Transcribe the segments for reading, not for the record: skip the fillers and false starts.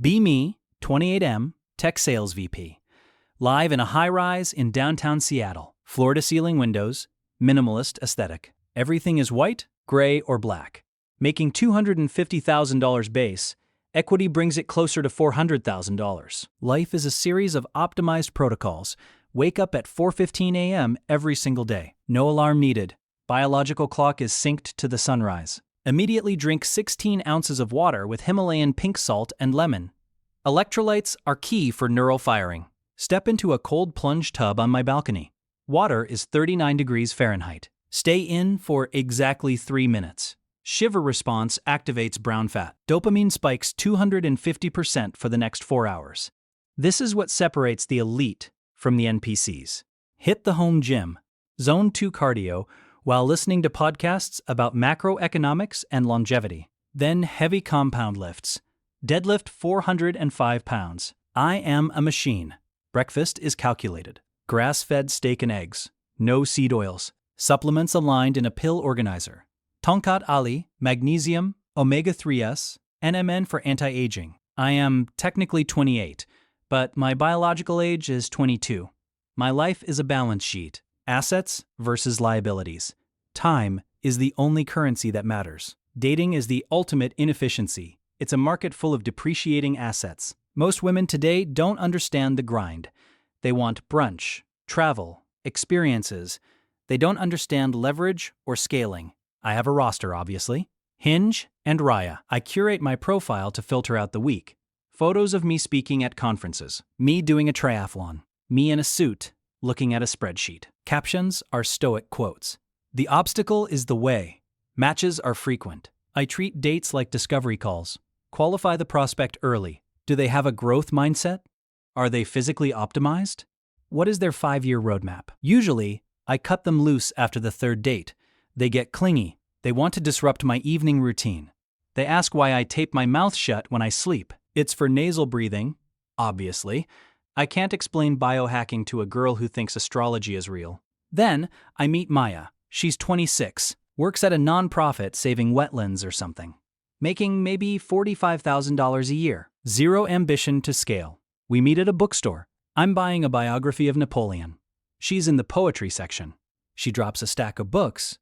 Be Me, 28M, Tech Sales VP. Live in a high-rise in downtown Seattle. Floor-to-ceiling windows, minimalist aesthetic. Everything is white, gray, or black. Making $250,000 base, equity brings it closer to $400,000. Life is a series of optimized protocols. Wake up at 4:15 a.m. every single day. No alarm needed. Biological clock is synced to the sunrise. Immediately drink 16 ounces of water with Himalayan pink salt and lemon. Electrolytes are key for neural firing. Step into a cold plunge tub on my balcony. Water is 39 degrees Fahrenheit. Stay in for exactly 3 minutes. Shiver response activates brown fat. Dopamine spikes 250% for the next 4 hours. This is what separates the elite from the NPCs. Hit the home gym, zone 2 cardio, while listening to podcasts about macroeconomics and longevity. Then heavy compound lifts. Deadlift 405 pounds. I am a machine. Breakfast is calculated. Grass-fed steak and eggs. No seed oils. Supplements aligned in a pill organizer. Tonkat Ali, magnesium, omega-3s, NMN for anti-aging. I am technically 28, but my biological age is 22. My life is a balance sheet. Assets versus liabilities. Time is the only currency that matters. Dating is the ultimate inefficiency. It's a market full of depreciating assets. Most women today don't understand the grind. They want brunch, travel, experiences. They don't understand leverage or scaling. I have a roster, obviously. Hinge and Raya. I curate my profile to filter out the weak. Photos of me speaking at conferences. Me doing a triathlon. Me in a suit, looking at a spreadsheet. Captions are stoic quotes. The obstacle is the way. Matches are frequent. I treat dates like discovery calls. Qualify the prospect early. Do they have a growth mindset? Are they physically optimized? What is their 5-year roadmap? Usually, I cut them loose after the 3rd date. They get clingy. They want to disrupt my evening routine. They ask why I tape my mouth shut when I sleep. It's for nasal breathing, obviously. I can't explain biohacking to a girl who thinks astrology is real. Then, I meet Maya. She's 26, works at a nonprofit saving wetlands or something. Making maybe $45,000 a year. Zero ambition to scale. We meet at a bookstore. I'm buying a biography of Napoleon. She's in the poetry section. She drops a stack of books.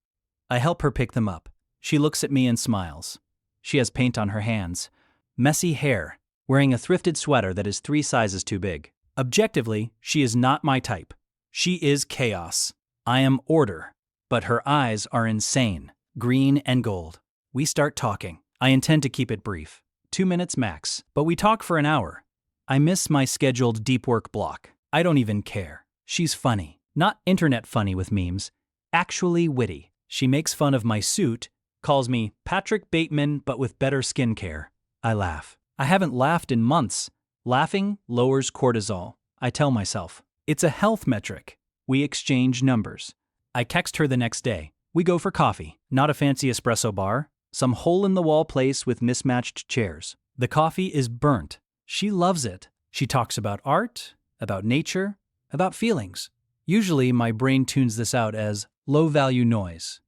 I help her pick them up. She looks at me and smiles. She has paint on her hands. Messy hair, wearing a thrifted sweater that is 3 sizes too big. Objectively, she is not my type. She is chaos. I am order. But her eyes are insane, green and gold. We start talking. I intend to keep it brief. 2 minutes max, but we talk for an hour. I miss my scheduled deep work block. I don't even care. She's funny. Not internet funny with memes. Actually witty. She makes fun of my suit, calls me Patrick Bateman but with better skincare. I laugh. I haven't laughed in months. Laughing lowers cortisol. I tell myself. It's a health metric. We exchange numbers. I text her the next day. We go for coffee. Not a fancy espresso bar. Some hole-in-the-wall place with mismatched chairs. The coffee is burnt. She loves it. She talks about art, about nature, about feelings. Usually my brain tunes this out as low-value noise.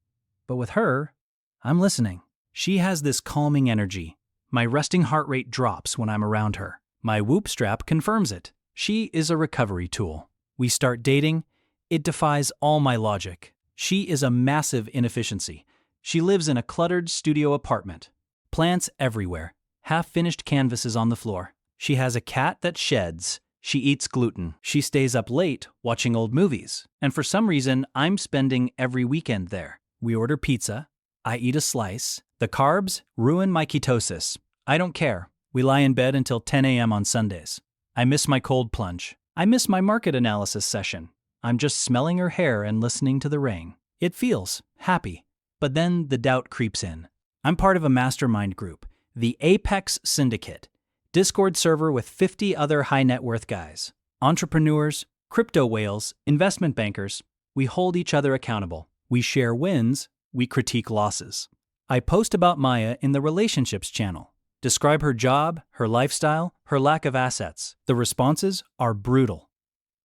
But with her, I'm listening. She has this calming energy. My resting heart rate drops when I'm around her. My Whoop strap confirms it. She is a recovery tool. We start dating. It defies all my logic. She is a massive inefficiency. She lives in a cluttered studio apartment. Plants everywhere. Half-finished canvases on the floor. She has a cat that sheds. She eats gluten. She stays up late watching old movies. And for some reason, I'm spending every weekend there. We order pizza. I eat a slice. The carbs ruin my ketosis. I don't care. We lie in bed until 10 a.m. on Sundays. I miss my cold plunge. I miss my market analysis session. I'm just smelling her hair and listening to the rain. It feels happy. But then the doubt creeps in. I'm part of a mastermind group, the Apex Syndicate, Discord server with 50 other high-net-worth guys. Entrepreneurs, crypto whales, investment bankers. We hold each other accountable. We share wins. We critique losses. I post about Maya in the relationships channel. Describe her job, her lifestyle, her lack of assets. The responses are brutal.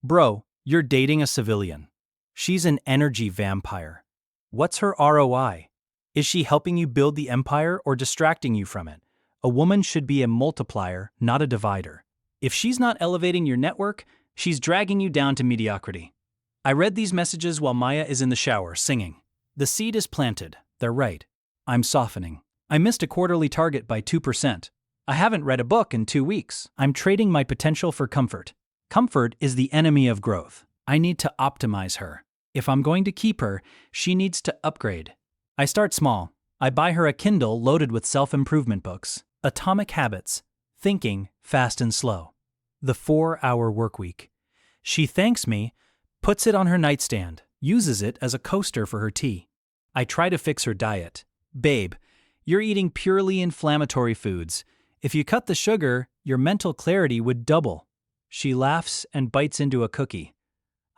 Bro, you're dating a civilian. She's an energy vampire. What's her ROI? Is she helping you build the empire or distracting you from it? A woman should be a multiplier, not a divider. If she's not elevating your network, she's dragging you down to mediocrity. I read these messages while Maya is in the shower, singing. The seed is planted. They're right. I'm softening. I missed a quarterly target by 2%. I haven't read a book in 2 weeks. I'm trading my potential for comfort. Comfort is the enemy of growth. I need to optimize her. If I'm going to keep her, she needs to upgrade. I start small. I buy her a Kindle loaded with self-improvement books. Atomic Habits. Thinking Fast and Slow. The 4-Hour Workweek. She thanks me, puts it on her nightstand, uses it as a coaster for her tea. I try to fix her diet. Babe, you're eating purely inflammatory foods. If you cut the sugar, your mental clarity would double. She laughs and bites into a cookie.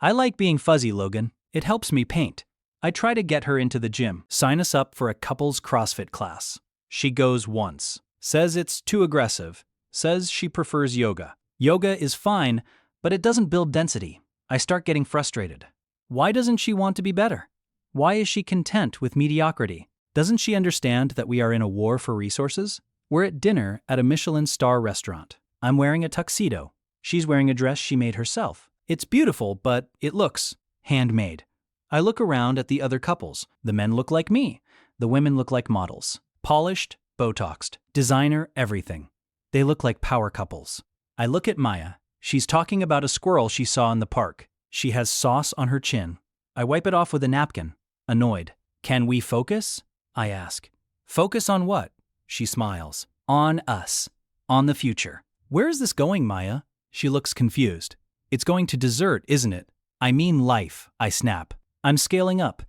I like being fuzzy, Logan. It helps me paint. I try to get her into the gym. Sign us up for a couples CrossFit class. She goes once. Says it's too aggressive. Says she prefers yoga. Yoga is fine, but it doesn't build density. I start getting frustrated. Why doesn't she want to be better? Why is she content with mediocrity? Doesn't she understand that we are in a war for resources? We're at dinner at a Michelin star restaurant. I'm wearing a tuxedo. She's wearing a dress she made herself. It's beautiful, but it looks handmade. I look around at the other couples. The men look like me. The women look like models. Polished, Botoxed, designer, everything. They look like power couples. I look at Maya. She's talking about a squirrel she saw in the park. She has sauce on her chin. I wipe it off with a napkin, annoyed. Can we focus? I ask. Focus on what? She smiles. On us. On the future. Where is this going, Maya? She looks confused. It's going to dessert, isn't it? I mean life, I snap. I'm scaling up.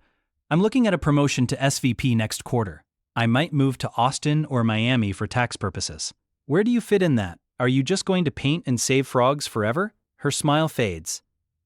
I'm looking at a promotion to SVP next quarter. I might move to Austin or Miami for tax purposes. Where do you fit in that? Are you just going to paint and save frogs forever? Her smile fades.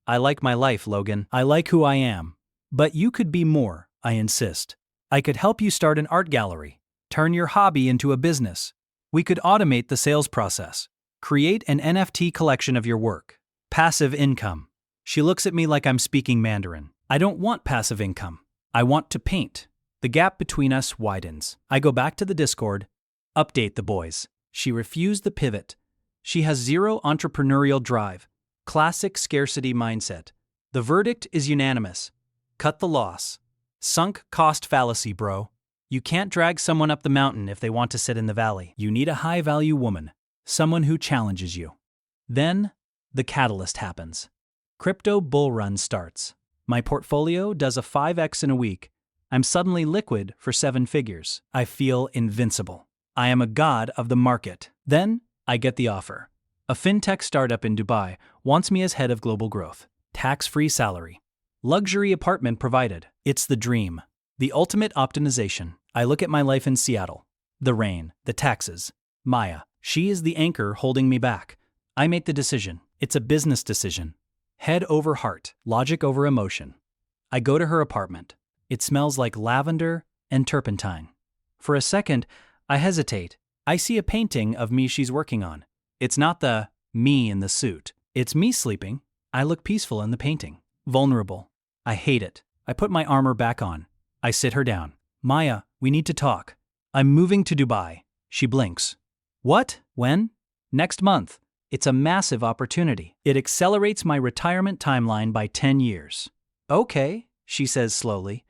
I like my life, Logan. I like who I am. But you could be more, I insist. I could help you start an art gallery. Turn your hobby into a business. We could automate the sales process. Create an NFT collection of your work. Passive income. She looks at me like I'm speaking Mandarin. I don't want passive income. I want to paint. The gap between us widens. I go back to the Discord. Update the boys. She refused the pivot. She has zero entrepreneurial drive. Classic scarcity mindset. The verdict is unanimous. Cut the loss. Sunk cost fallacy, bro. You can't drag someone up the mountain if they want to sit in the valley. You need a high-value woman. Someone who challenges you. Then, the catalyst happens. Crypto bull run starts. My portfolio does a 5x in a week. I'm suddenly liquid for 7 figures. I feel invincible. I am a god of the market. Then, I get the offer. A fintech startup in Dubai wants me as head of global growth. Tax-free salary. Luxury apartment provided. It's the dream. The ultimate optimization. I look at my life in Seattle. The rain, the taxes. Maya. She is the anchor holding me back. I make the decision. It's a business decision. Head over heart, logic over emotion. I go to her apartment. It smells like lavender and turpentine. For a second, I hesitate. I see a painting of me she's working on. It's not the me in the suit. It's me sleeping. I look peaceful in the painting. Vulnerable. I hate it. I put my armor back on. I sit her down. Maya, we need to talk. I'm moving to Dubai. She blinks. What? When? Next month. It's a massive opportunity. It accelerates my retirement timeline by 10 years. Okay, she says slowly.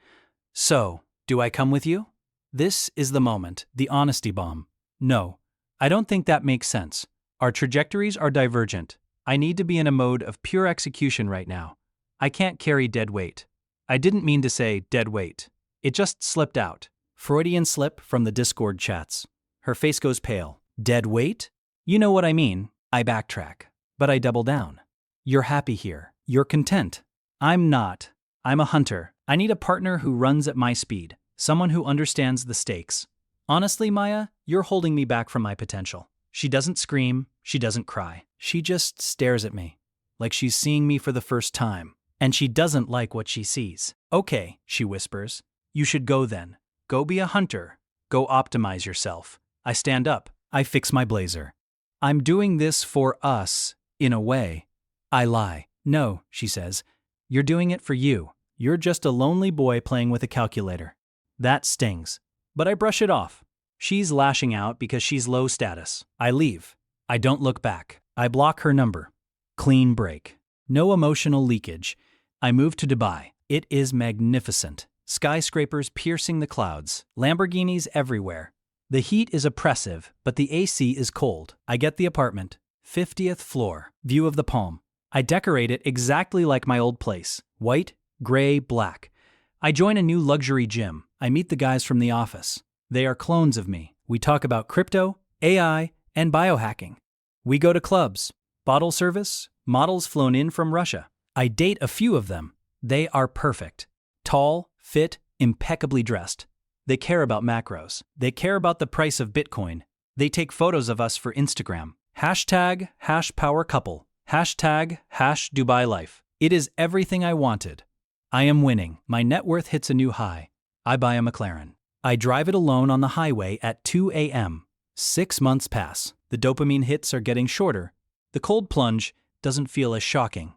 So, do I come with you? This is the moment, the honesty bomb. No, I don't think that makes sense. Our trajectories are divergent. I need to be in a mode of pure execution right now. I can't carry dead weight. I didn't mean to say dead weight. It just slipped out. Freudian slip from the Discord chats. Her face goes pale. Dead weight? You know what I mean. I backtrack. But I double down. You're happy here. You're content. I'm not. I'm a hunter. I need a partner who runs at my speed. Someone who understands the stakes. Honestly, Maya, you're holding me back from my potential. She doesn't scream. She doesn't cry. She just stares at me. Like she's seeing me for the first time. And she doesn't like what she sees. Okay, she whispers. You should go then. Go be a hunter. Go optimize yourself. I stand up. I fix my blazer. I'm doing this for us, in a way. I lie. No, she says. You're doing it for you. You're just a lonely boy playing with a calculator. That stings. But I brush it off. She's lashing out because she's low status. I leave. I don't look back. I block her number. Clean break. No emotional leakage. I move to Dubai. It is magnificent. Skyscrapers piercing the clouds. Lamborghinis everywhere. The heat is oppressive, but the AC is cold. I get the apartment. 50th floor. View of the Palm. I decorate it exactly like my old place. White, gray, black. I join a new luxury gym. I meet the guys from the office. They are clones of me. We talk about crypto, AI, and biohacking. We go to clubs. Bottle service. Models flown in from Russia. I date a few of them. They are perfect. Tall, fit, impeccably dressed. They care about macros. They care about the price of Bitcoin. They take photos of us for Instagram. Hashtag #powercouple. Hashtag #DubaiLife. It is everything I wanted. I am winning. My net worth hits a new high. I buy a McLaren. I drive it alone on the highway at 2 a.m. 6 months pass. The dopamine hits are getting shorter. The cold plunge doesn't feel as shocking.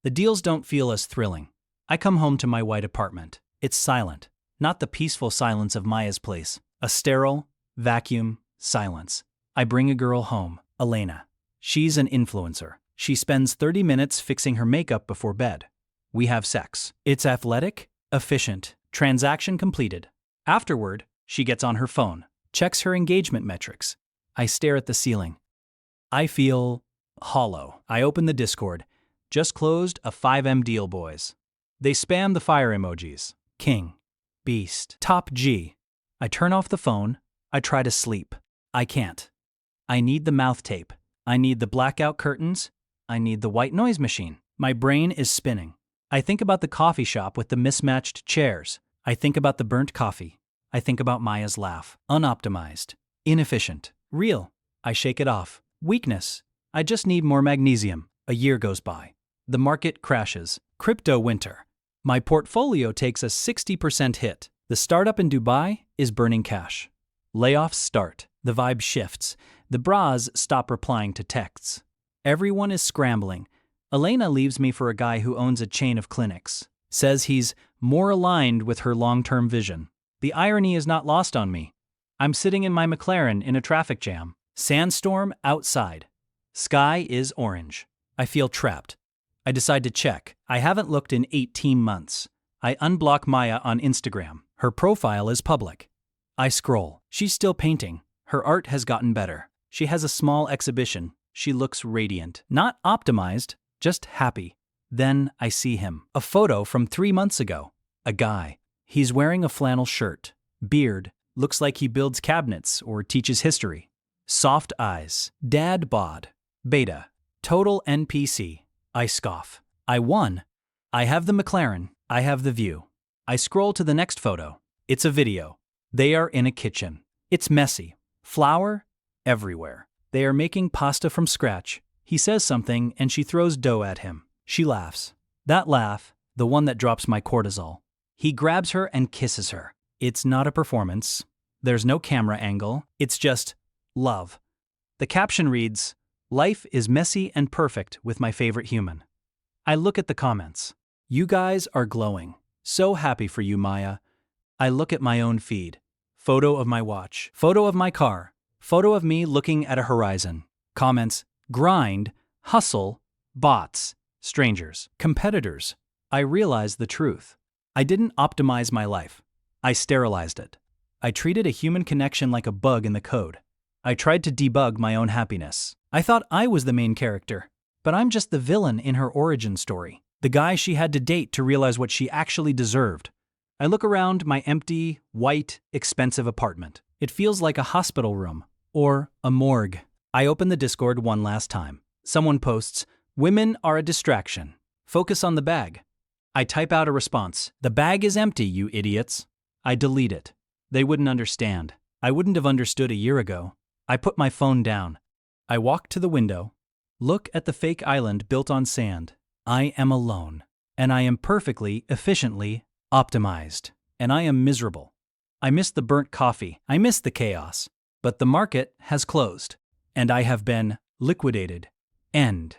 The deals don't feel as thrilling. I come home to my white apartment. It's silent. Not the peaceful silence of Maya's place. A sterile, vacuum, silence. I bring a girl home, Elena. She's an influencer. She spends 30 minutes fixing her makeup before bed. We have sex. It's athletic, efficient, transaction completed. Afterward, she gets on her phone, checks her engagement metrics. I stare at the ceiling. I feel hollow. I open the Discord. Just closed a 5M deal, boys. They spam the fire emojis. King. Beast. Top G. I turn off the phone. I try to sleep. I can't. I need the mouth tape. I need the blackout curtains. I need the white noise machine. My brain is spinning. I think about the coffee shop with the mismatched chairs. I think about the burnt coffee. I think about Maya's laugh. Unoptimized. Inefficient. Real. I shake it off. Weakness. I just need more magnesium. A year goes by. The market crashes. Crypto winter. My portfolio takes a 60% hit. The startup in Dubai is burning cash. Layoffs start. The vibe shifts. The bras stop replying to texts. Everyone is scrambling. Elena leaves me for a guy who owns a chain of clinics. Says he's more aligned with her long-term vision. The irony is not lost on me. I'm sitting in my McLaren in a traffic jam. Sandstorm outside. Sky is orange. I feel trapped. I decide to check. I haven't looked in 18 months. I unblock Maya on Instagram. Her profile is public. I scroll. She's still painting. Her art has gotten better. She has a small exhibition. She looks radiant. Not optimized, just happy. Then I see him. A photo from 3 months ago. A guy. He's wearing a flannel shirt. Beard. Looks like he builds cabinets or teaches history. Soft eyes. Dad bod. Beta. Total NPC. I scoff. I won. I have the McLaren. I have the view. I scroll to the next photo. It's a video. They are in a kitchen. It's messy. Flour everywhere. They are making pasta from scratch. He says something and she throws dough at him. She laughs. That laugh, the one that drops my cortisol. He grabs her and kisses her. It's not a performance. There's no camera angle. It's just love. The caption reads, "Life is messy and perfect with my favorite human." I look at the comments. You guys are glowing. So happy for you, Maya. I look at my own feed. Photo of my watch. Photo of my car. Photo of me looking at a horizon. Comments, grind, hustle, bots, strangers, competitors. I realize the truth. I didn't optimize my life. I sterilized it. I treated a human connection like a bug in the code. I tried to debug my own happiness. I thought I was the main character, but I'm just the villain in her origin story. The guy she had to date to realize what she actually deserved. I look around my empty, white, expensive apartment. It feels like a hospital room or a morgue. I open the Discord one last time. Someone posts, "Women are a distraction. Focus on the bag." I type out a response. "The bag is empty, you idiots." I delete it. They wouldn't understand. I wouldn't have understood a year ago. I put my phone down. I walk to the window. Look at the fake island built on sand. I am alone. And I am perfectly, efficiently optimized. And I am miserable. I miss the burnt coffee. I miss the chaos. But the market has closed. And I have been liquidated. End.